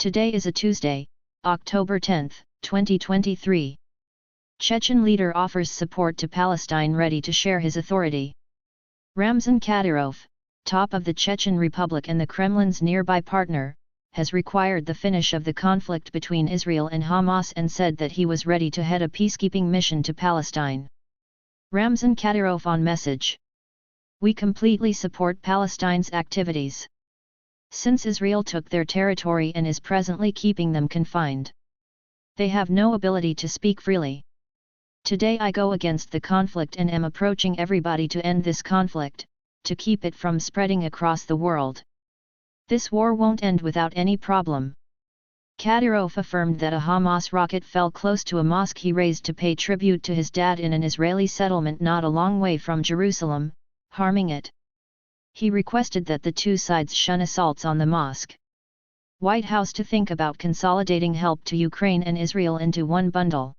Today is a Tuesday, October 10, 2023. Chechen leader offers support to Palestine, ready to share his authority. Ramzan Kadyrov, top of the Chechen Republic and the Kremlin's nearby partner, has required the finish of the conflict between Israel and Hamas and said that he was ready to head a peacekeeping mission to Palestine. Ramzan Kadyrov on message: "We completely support Palestine's activities. Since Israel took their territory and is presently keeping them confined, they have no ability to speak freely. Today I go against the conflict and am approaching everybody to end this conflict, to keep it from spreading across the world. This war won't end without any problem." Kadyrov affirmed that a Hamas rocket fell close to a mosque he raised to pay tribute to his dad in an Israeli settlement not a long way from Jerusalem, harming it. He requested that the two sides shun assaults on the mosque. White House to think about consolidating help to Ukraine and Israel into one bundle.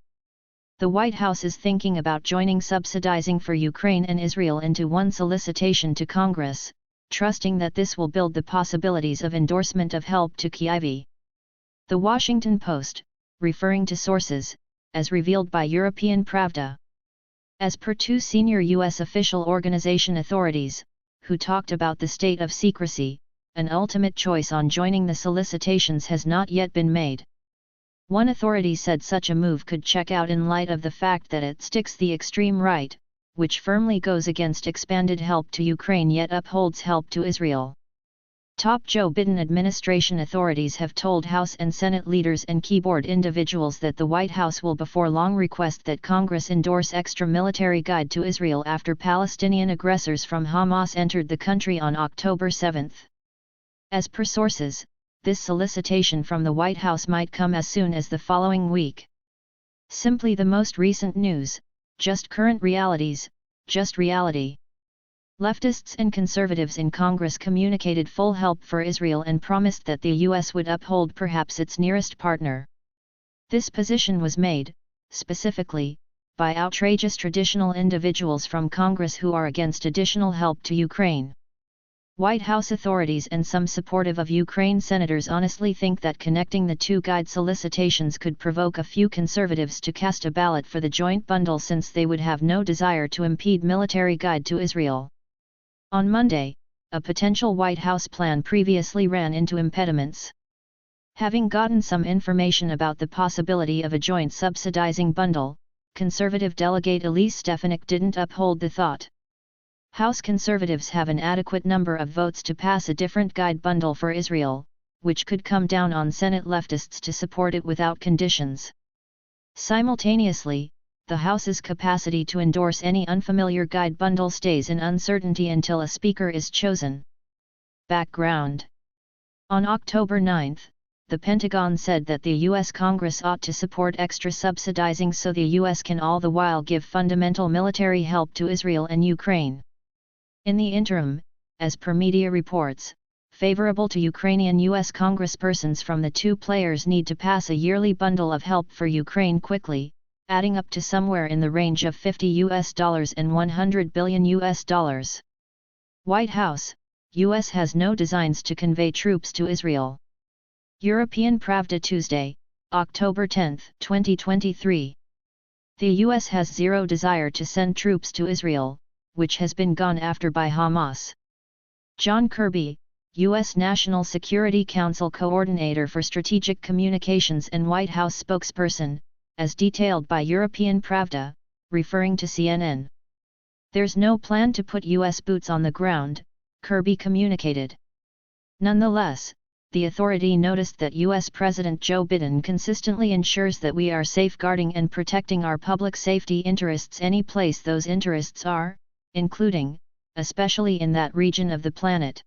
The White House is thinking about joining subsidizing for Ukraine and Israel into one solicitation to Congress, trusting that this will build the possibilities of endorsement of help to Kyiv. The Washington Post, referring to sources, as revealed by European Pravda. As per two senior U.S. official organization authorities, who talked about the state of secrecy, an ultimate choice on joining the solicitations has not yet been made. One authority said such a move could check out in light of the fact that it sticks the extreme right, which firmly goes against expanded help to Ukraine yet upholds help to Israel. Top Joe Biden administration authorities have told House and Senate leaders and keyboard individuals that the White House will before long request that Congress endorse extra military guide to Israel after Palestinian aggressors from Hamas entered the country on October 7. As per sources, this solicitation from the White House might come as soon as the following week. Simply the most recent news, just current realities, just reality. Leftists and conservatives in Congress communicated full help for Israel and promised that the U.S. would uphold perhaps its nearest partner. This position was made, specifically, by outrageous traditional individuals from Congress who are against additional help to Ukraine. White House authorities and some supportive of Ukraine senators honestly think that connecting the two guide solicitations could provoke a few conservatives to cast a ballot for the joint bundle, since they would have no desire to impede military guide to Israel. On Monday, a potential White House plan previously ran into impediments. Having gotten some information about the possibility of a joint subsidizing bundle, conservative delegate Elise Stefanik didn't uphold the thought. House conservatives have an adequate number of votes to pass a different guide bundle for Israel, which could come down on Senate leftists to support it without conditions. Simultaneously, the House's capacity to endorse any unfamiliar guide bundle stays in uncertainty until a speaker is chosen. Background: on October 9, the Pentagon said that the U.S. Congress ought to support extra subsidizing so the U.S. can all the while give fundamental military help to Israel and Ukraine. In the interim, as per media reports, favorable to Ukrainian U.S. congresspersons from the two players need to pass a yearly bundle of help for Ukraine quickly, adding up to somewhere in the range of $50 and $100 billion. White House: U.S. has no designs to convey troops to Israel. European Pravda Tuesday, October 10, 2023. The U.S. has zero desire to send troops to Israel, which has been gone after by Hamas. John Kirby, U.S. National Security Council Coordinator for Strategic Communications and White House spokesperson, as detailed by European Pravda, referring to CNN. There's no plan to put U.S. boots on the ground, Kirby communicated. Nonetheless, the authority noticed that U.S. President Joe Biden consistently ensures that we are safeguarding and protecting our public safety interests any place those interests are, including, especially in that region of the planet.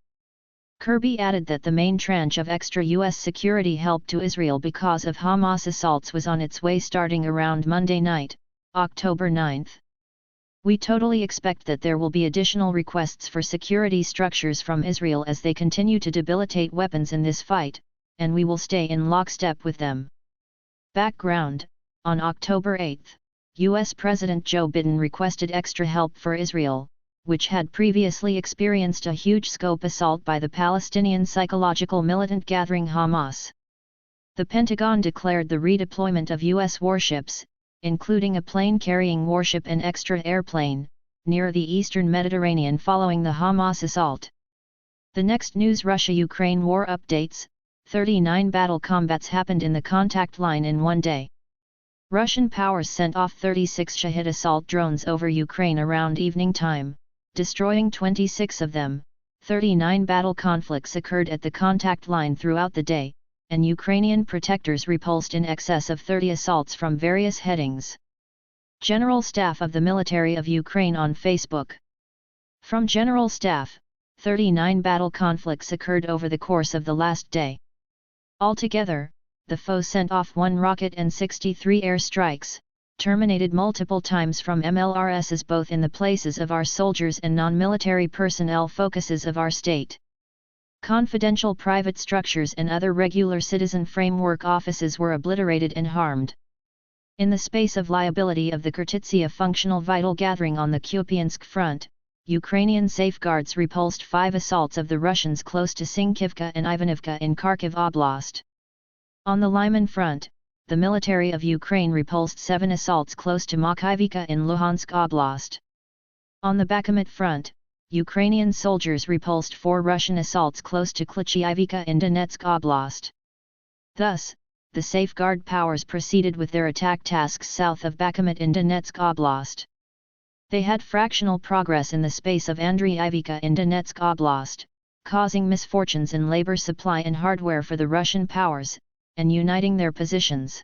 Kirby added that the main tranche of extra U.S. security help to Israel because of Hamas assaults was on its way starting around Monday night, October 9. We totally expect that there will be additional requests for security structures from Israel as they continue to debilitate weapons in this fight, and we will stay in lockstep with them. Background: on October 8, U.S. President Joe Biden requested extra help for Israel, which had previously experienced a huge-scope assault by the Palestinian psychological militant gathering Hamas. The Pentagon declared the redeployment of U.S. warships, including a plane-carrying warship and extra airplane, near the eastern Mediterranean following the Hamas assault. The next news: Russia-Ukraine war updates. 39 battle combats happened in the contact line in one day. Russian powers sent off 36 Shahid assault drones over Ukraine around evening time, destroying 26 of them. 39 battle conflicts occurred at the contact line throughout the day, and Ukrainian protectors repulsed in excess of 30 assaults from various headings. General Staff of the Military of Ukraine on Facebook. From General Staff, 39 battle conflicts occurred over the course of the last day. Altogether, the foe sent off 1 rocket and 63 air strikes, terminated multiple times from MLRSs both in the places of our soldiers and non-military personnel focuses of our state. Confidential private structures and other regular citizen framework offices were obliterated and harmed. In the space of liability of the Khortytsia functional vital gathering on the Kupiansk front, Ukrainian safeguards repulsed 5 assaults of the Russians close to Sinkivka and Ivanivka in Kharkiv Oblast. On the Lyman front, the military of Ukraine repulsed 7 assaults close to Makivka in Luhansk Oblast. On the Bakhmut front, Ukrainian soldiers repulsed 4 Russian assaults close to Klitschivka in Donetsk Oblast. Thus, the safeguard powers proceeded with their attack tasks south of Bakhmut in Donetsk Oblast. They had fractional progress in the space of Andriivka in Donetsk Oblast, causing misfortunes in labor supply and hardware for the Russian powers, and uniting their positions.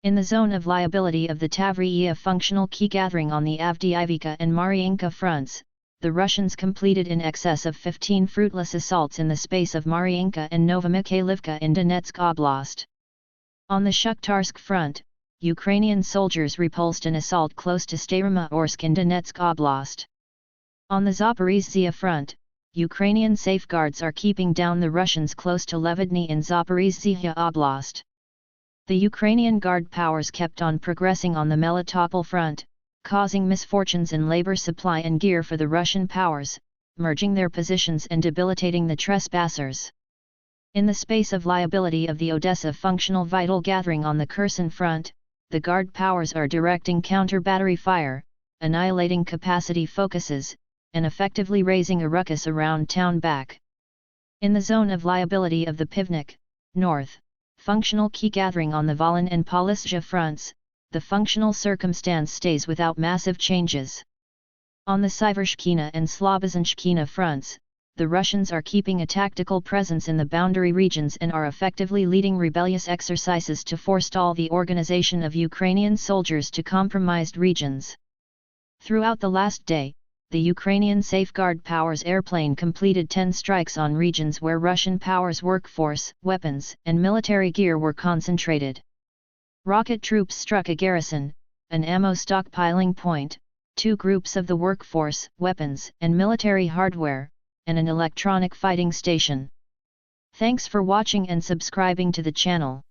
In the zone of liability of the Tavriya functional key gathering on the Avdiivka and Mariinka fronts, the Russians completed in excess of 15 fruitless assaults in the space of Mariinka and Novomikhailivka in Donetsk Oblast. On the Shuktarsk front, Ukrainian soldiers repulsed an assault close to Staromaorsk in Donetsk Oblast. On the Zaporizhzhia front, Ukrainian safeguards are keeping down the Russians close to Levodny in Zaporizhzhia Oblast. The Ukrainian Guard powers kept on progressing on the Melitopol front, causing misfortunes in labor supply and gear for the Russian powers, merging their positions and debilitating the trespassers. In the space of liability of the Odessa functional vital gathering on the Kherson front, the Guard powers are directing counter-battery fire, annihilating capacity focuses, and effectively raising a ruckus around town back. In the zone of liability of the Pivnik, north, functional key gathering on the Volyn and Polistja fronts, the functional circumstance stays without massive changes. On the Syvershkina and Slobozhenshkina fronts, the Russians are keeping a tactical presence in the boundary regions and are effectively leading rebellious exercises to forestall the organization of Ukrainian soldiers to compromised regions. Throughout the last day, the Ukrainian safeguard powers airplane completed 10 strikes on regions where Russian powers workforce, weapons, and military gear were concentrated. Rocket troops struck a garrison, an ammo stockpiling point, 2 groups of the workforce, weapons, and military hardware, and an electronic fighting station. Thanks for watching and subscribing to the channel.